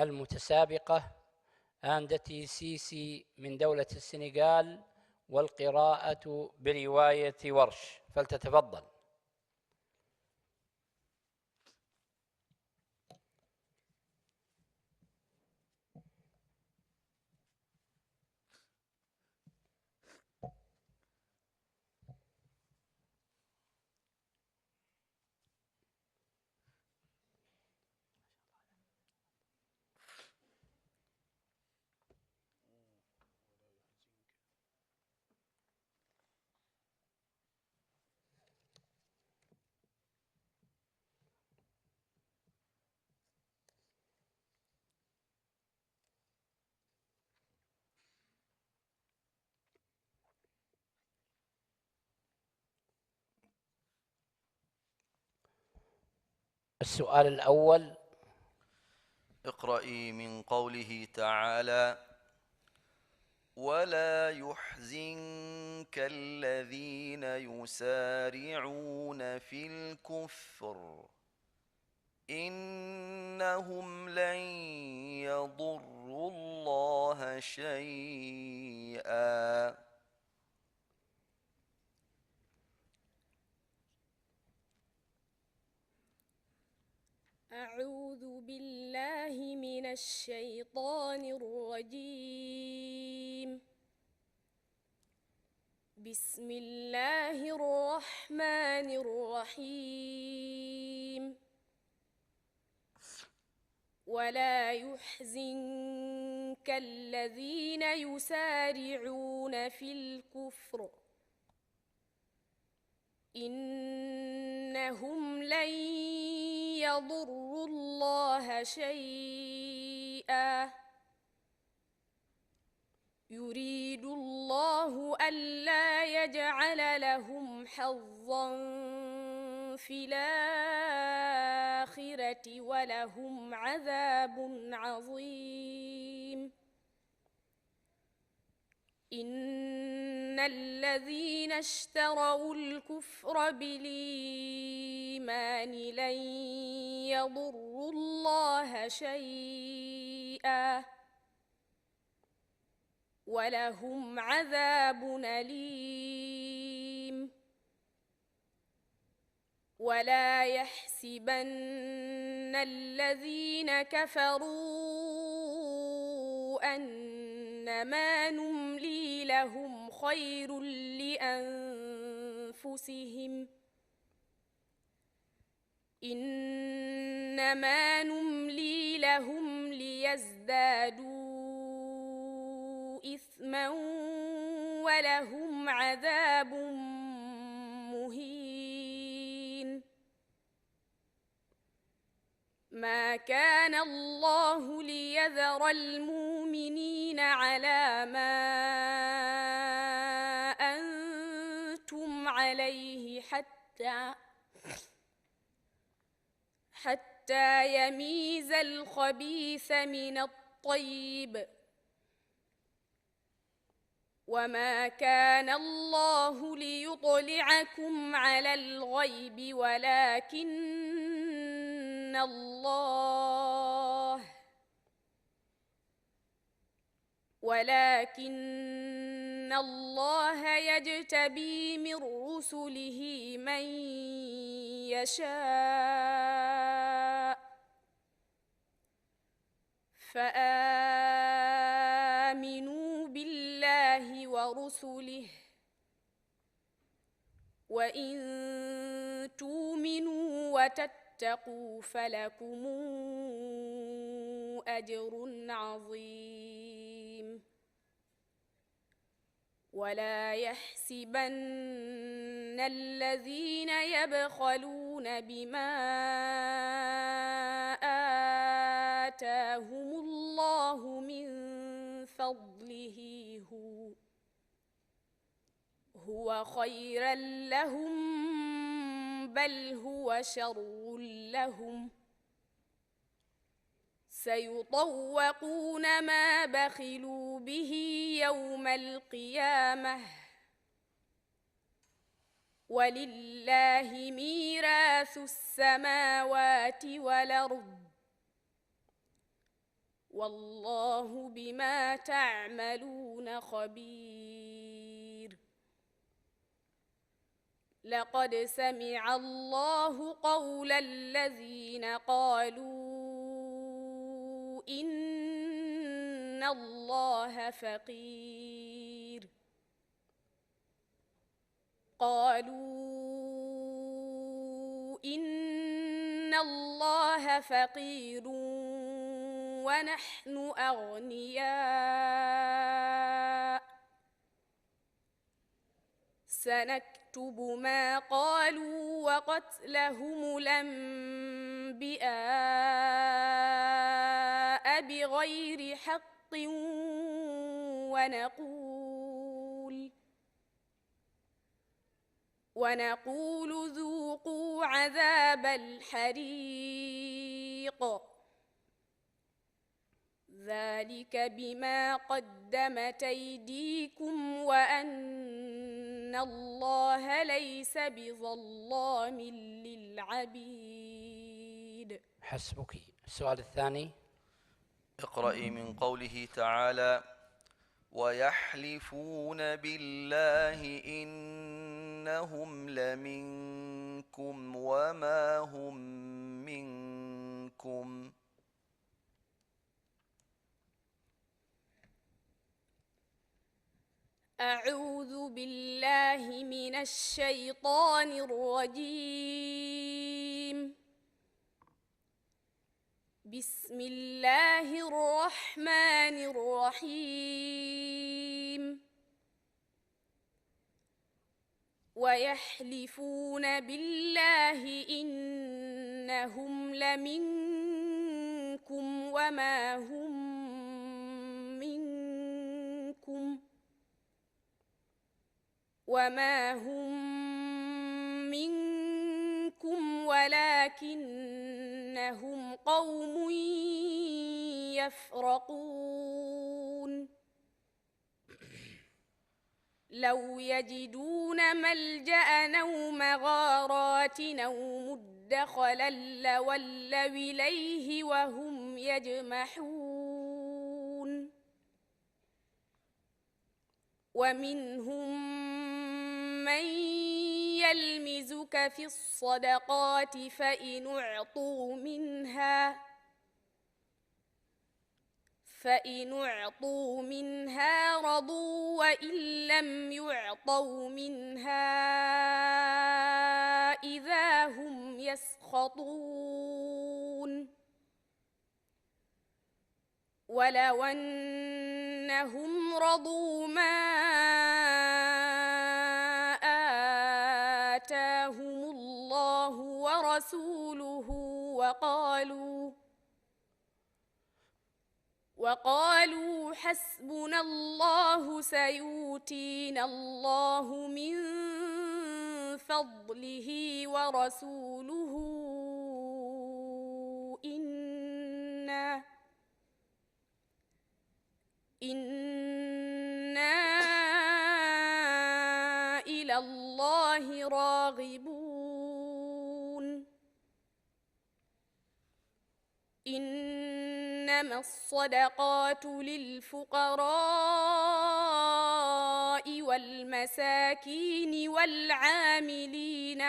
المتسابقة آندتي سيسي من دولة السنغال، والقراءة برواية ورش، فلتتفضل. السؤال الأول: اقرأي من قوله تعالى: ولا يحزنك الذين يسارعون في الكفر إنهم لن يضروا الله شيئا. أعوذ بالله من الشيطان الرجيم. بسم الله الرحمن الرحيم. ولا يحزنك الذين يسارعون في الكفر إنهم لن يضروا الله شيئا يريد الله ألا يجعل لهم حظا في الآخرة ولهم عذاب عظيم. إن الذين اشتروا الكفر بالإيمان لن يضروا الله شيئا ولهم عذاب أليم. ولا يحسبن الذين كفروا أنما نملي لهم خير لأنفسهم إنما نملي لهم ليزدادوا إثما ولهم عذاب مهين. ما كان الله ليذر المؤمنين على ما أنتم عليه حتى يميز الخبيث من الطيب، وما كان الله ليطلعكم على الغيب ولكن الله يجتبي من رسله من يشاء، فآمنوا بالله ورسله، وإن تؤمنوا وتتقوا فلكم أجر عظيم. ولا يحسبن الذين يبخلون بما آتاهم الله من فضله هو خيرا لهم بل هو شر لهم، سيطوقون ما بخلوا به يوم القيامة، ولله ميراث السماوات والأرض، والله بما تعملون خبير. لقد سمع الله قول الذين قالوا إن الله فقير، قالوا إن الله فقير ونحن أغنياء، سنكتب ما قالوا وقتلهم الأنبياء بغير حق ونقول ذوقوا عذاب الحريق، ذلك بما قدمت أيديكم وأن الله ليس بظلام للعبيد. حسبك. السؤال الثاني. اقرأي من قوله تعالى: ويحلفون بالله إنهم لمنكم وما هم منكم. أعوذ بالله من الشيطان الرجيم. بسم الله الرحمن الرحيم. ويحلفون بالله إنهم لمنكم وما هم منكم ولكنهم قوم يفرقون. لو يجدون ملجأ أو مغارات أو مدخلا لولوا إليه وهم يجمحون. ومنهم من يلمزك في الصدقات فإن أعطوا منها رضوا وإن لم يعطوا منها إذا هم يسخطون. ولو أنهم رضوا ما آتاهم الله ورسوله وقالوا حسبنا الله سيؤتينا الله من فضله ورسوله إنا إلى الله راغبون. إنما الصدقات للفقراء والمساكين والعاملين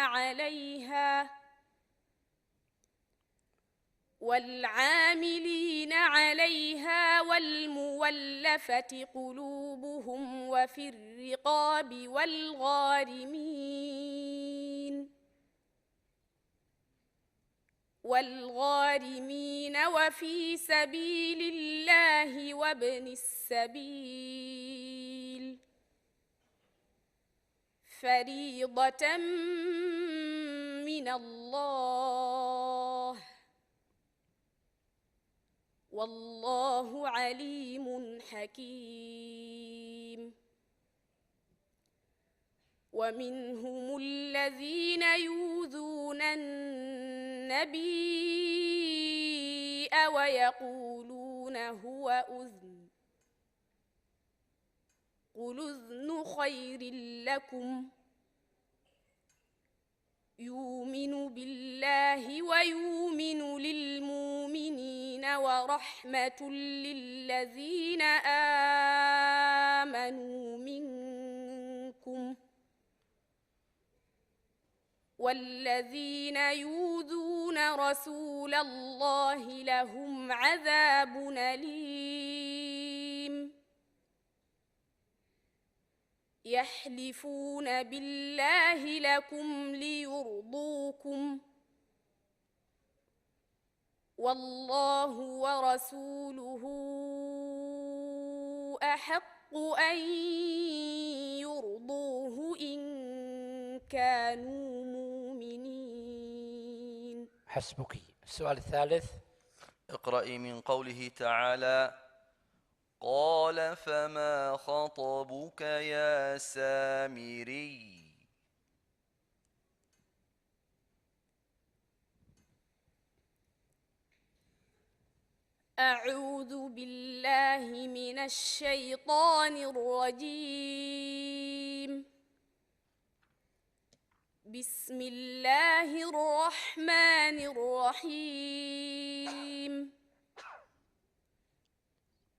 عليها والمولفة قلوبهم وفي الرقاب والغارمين وفي سبيل الله وابن السبيل فريضة من الله والله عليم حكيم. ومنهم الذين يؤذون النبي ويقولون هو أذن قل أذن خير لكم يؤمن بالله ويؤمن للمؤمنين ورحمة للذين آمنوا منكم والذين يؤذون رسول الله لهم عذاب أليم يحلفون بالله لكم ليرضوكم والله ورسوله أحق أن يرضوه إن كانوا مؤمنين. حسبك. السؤال الثالث. اقرأي من قوله تعالى: قال فما خطبك يا سامري؟ أعوذ بالله من الشيطان الرجيم. بسم الله الرحمن الرحيم.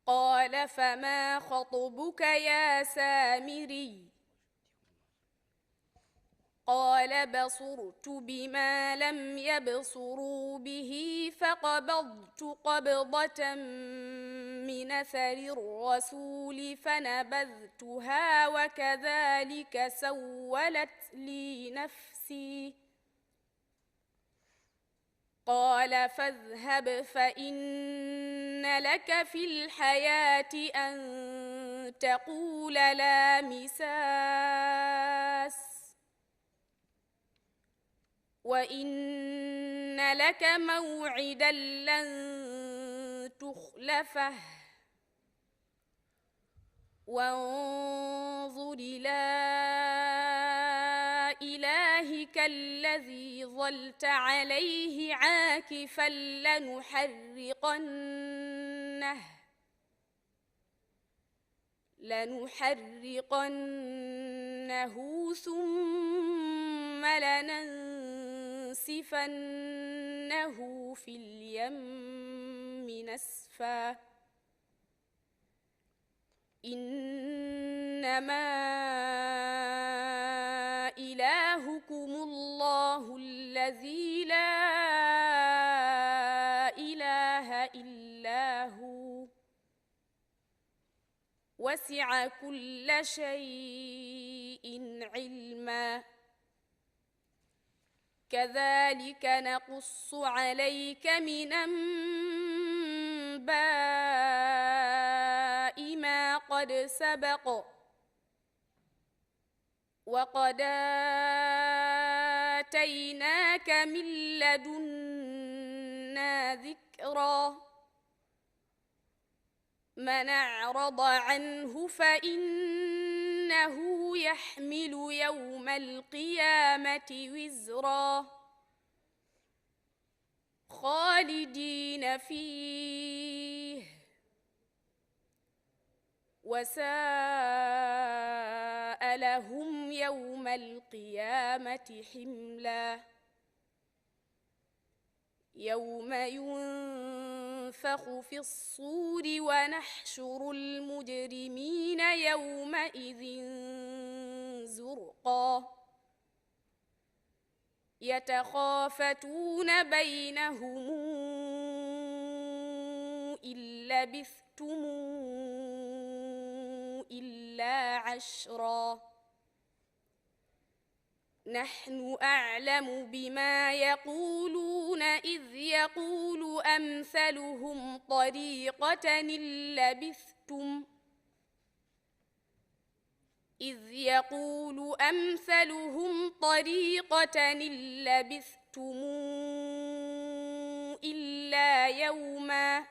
قال فما خطبك يا سامري؟ قال بصرت بما لم يبصروا به فقبضت قبضة من أثر الرسول فنبذتها وكذلك سولت لي نفسي. قال فاذهب فإن لك في الحياة أن تقول لا مساس وإن لك موعدا لن تخلفه وانظر إلى إلهك الذي ظلت عليه عاكفا لنحرقنه ثم لننسفنه في اليم نسفا إنما إلهكم الله الذي لا إله إلا هو وسع كل شيء علما كذلك نقص عليك من أنباء ما قد سبق وقد آتيناك من لدنا ذكرا من أعرض عنه فإنه يحمل يوم القيامة وزرا خالدين فيه وساء لهم يوم القيامة حملا يوم ينفخ في الصور ونحشر المجرمين يومئذ زرقا يتخافتون بينهم إن لبثتم إلا عشرا نحن أعلم بما يقولون إذ يقول أمثلهم طريقة إن لبثتم إلا يوما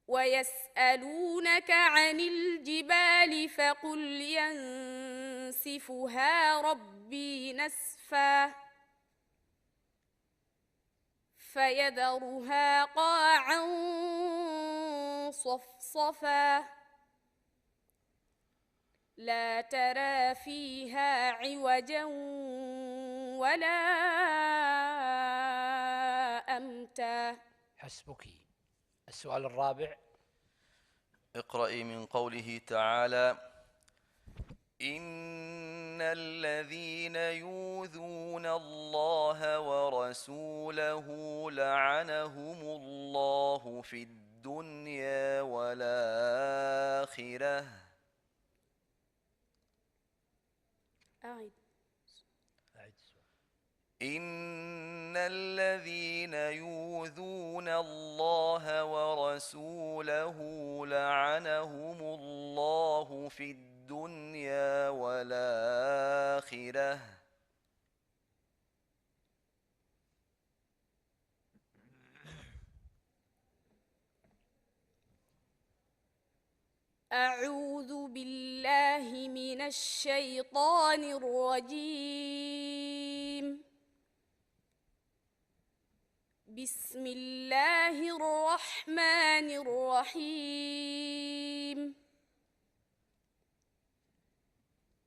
ويسألونك عن الجبال فقل ينسفها ربي نسفا فيذرها قاعا صفصفا لا ترى فيها عوجا ولا أمتا وأنت. حسبك. السؤال الرابع. اقرأي من قوله تعالى: إن الذين يؤذون الله ورسوله لعنهم الله في الدنيا والآخرة. أعد. إن الذين يؤذون الله ورسوله لعنهم الله في الدنيا والآخرة. أعوذ بالله من الشيطان الرجيم. بسم الله الرحمن الرحيم.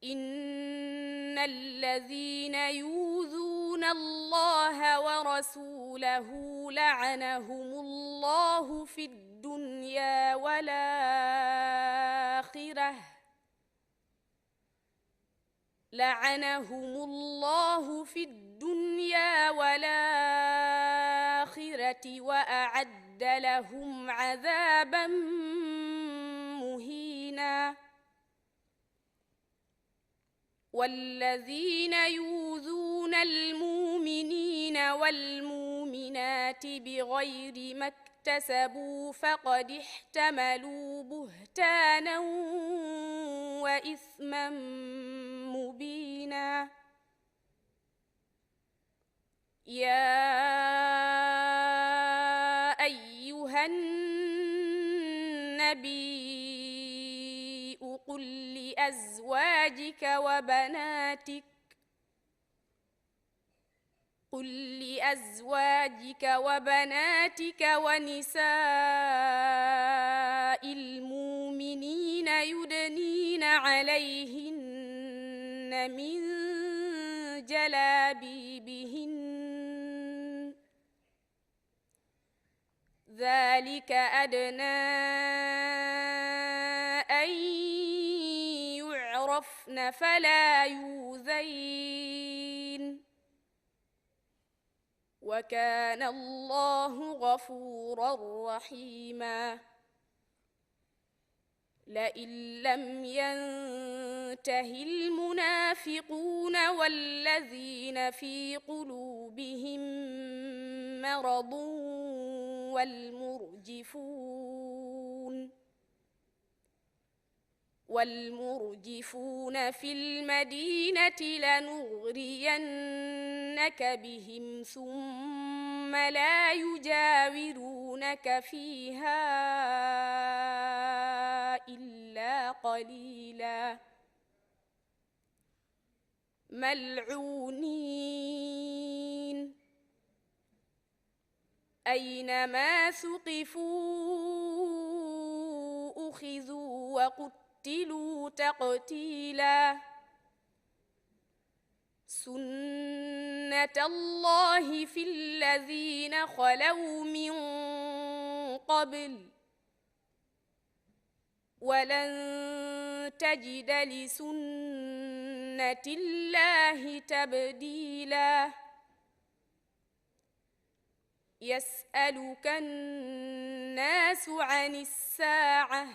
إن الذين يؤذون الله ورسوله لعنهم الله في الدنيا والآخرة. لعنهم الله في الدنيا والآخرة وأعد لهم عذابا مهينا. والذين يؤذون المؤمنين والمؤمنات بغير ما اكتسبوا فقد احتملوا بهتانا وإثما مبينا. يا أيها النبي قل لأزواجك وبناتك ونساء المؤمنين يدنين عليهن من جلابيبهن ذلك أدنى أن يعرفن فلا يؤذين. وكان الله غفورا رحيما. لئن لم ينته المنافقون والذين في قلوبهم مرض والمرجفون في المدينة لنغرينك بهم ثم لا يجاورونك فيها إلا قليلا. ملعونين أينما ثقفوا أخذوا وقتلوا تقتيلا. سنة الله في الذين خلوا من قبل ولن تجد لسنة الله تبديلا. يسألك الناس عن الساعة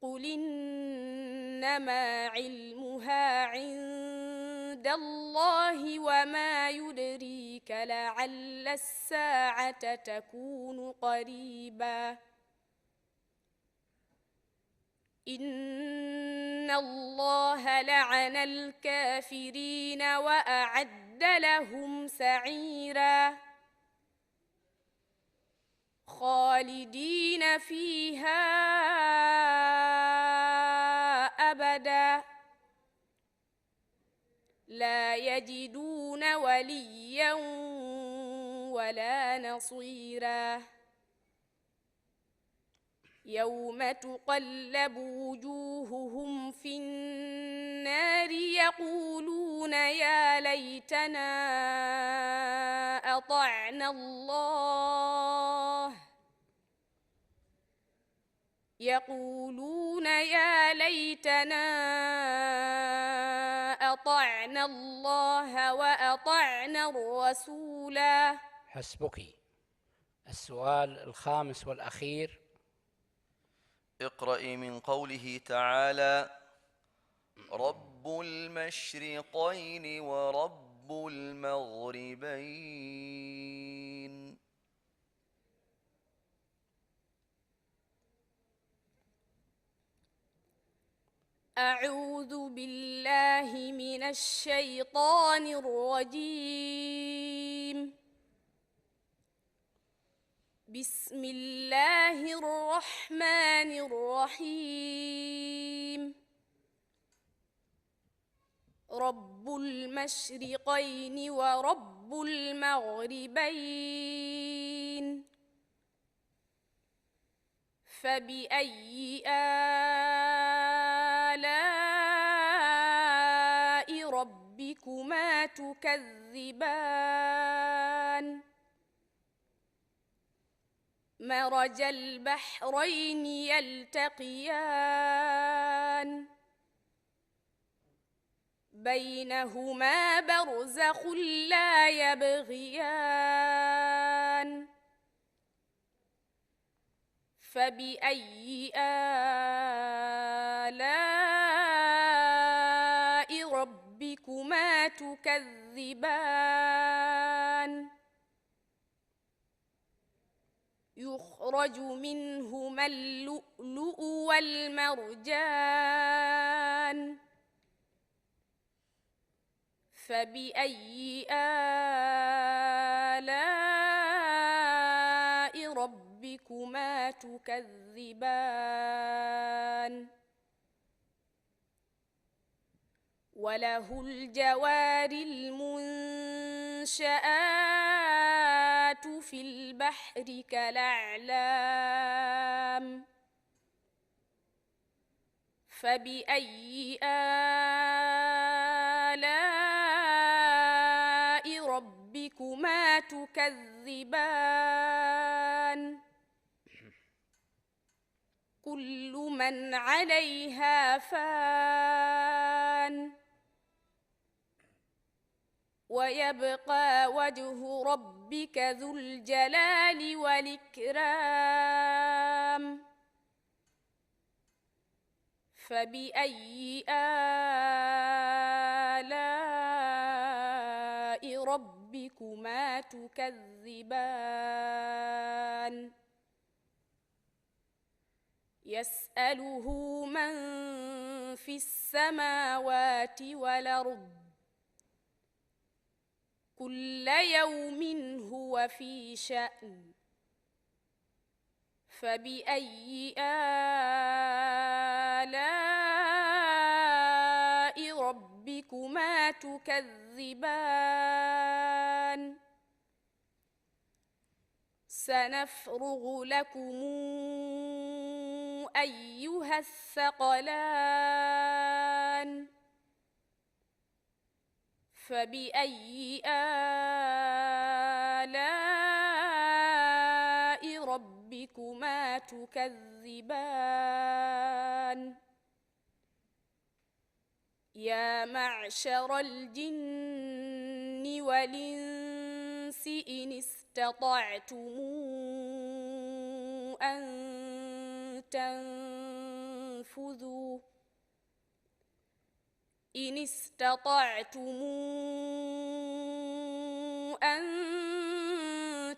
قل إنما علمها عند الله وما يدريك لعل الساعة تكون قريبا. إن الله لعن الكافرين وأعد لهم سعيرا. خالدين فيها أبدا لا يجدون وليا ولا نصيرا. يوم تقلب وجوههم في النار يقولون يا ليتنا أطعنا الله وأطعنا الرسولا. حسبك. السؤال الخامس والأخير. اقرأي من قوله تعالى: رب المشرقين ورب المغربين. أعوذ بالله من الشيطان الرجيم. بسم الله الرحمن الرحيم. رب المشرقين ورب المغربين. فبأي آلاء ربكما تكذبان؟ مرج البحرين يلتقيان بينهما برزخ لا يبغيان. فبأي آلاء ربكما تكذبان؟ يخرج منهما اللؤلؤ والمرجان. فبأي آلاء ربكما تكذبان؟ وله الجوار المنشآت في البحر كالأعلام. فبأي آلاء ربكما تكذبان؟ كل من عليها فان ويبقى وجه ربك ذو الجلال والإكرام. فبأي آلاء ربكما تكذبان؟ يسأله من في السماوات والأرض كل يوم هو في شأن. فبأي آلاء ربكما تكذبان؟ سنفرغ لكم أيها الثقلان. فبأي آلاء ربكما تكذبان؟ يا معشر الجن والإنس إن استطعتم أن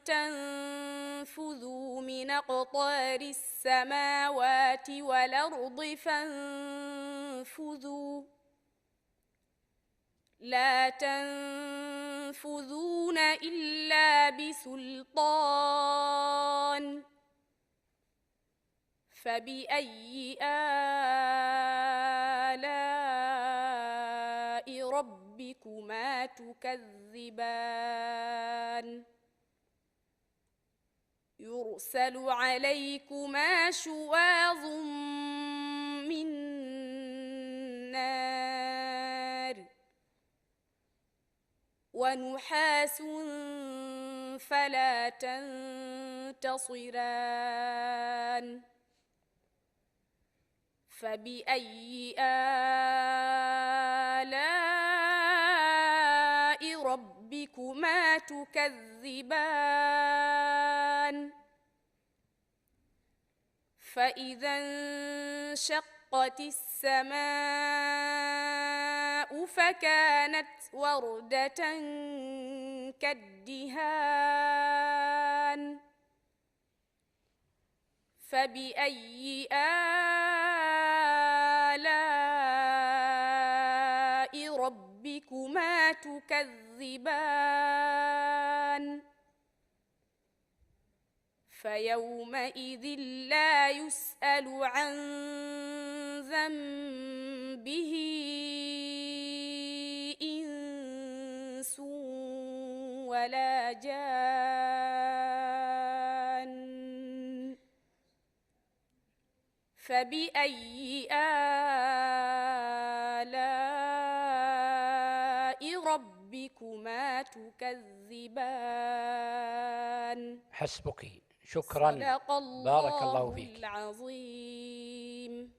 تنفذوا من أقطار السماوات والأرض فانفذوا لا تنفذون إلا بسلطان. فبأي آلاء ربكما تكذبان؟ يرسل عليكما شواظ من نار ونحاس فلا تنتصران فبأي آلاء ربكما تكذبان فإذا انشقت السماء فكانت وردة كالدهان فبأي آلاء ربكما تكذبان فيومئذ لا يسأل عن ذنبه إنس ولا جان فبأي آلاء ربكما تكذبان حسبك. شكرا. صدق بارك الله الله فيك. العظيم.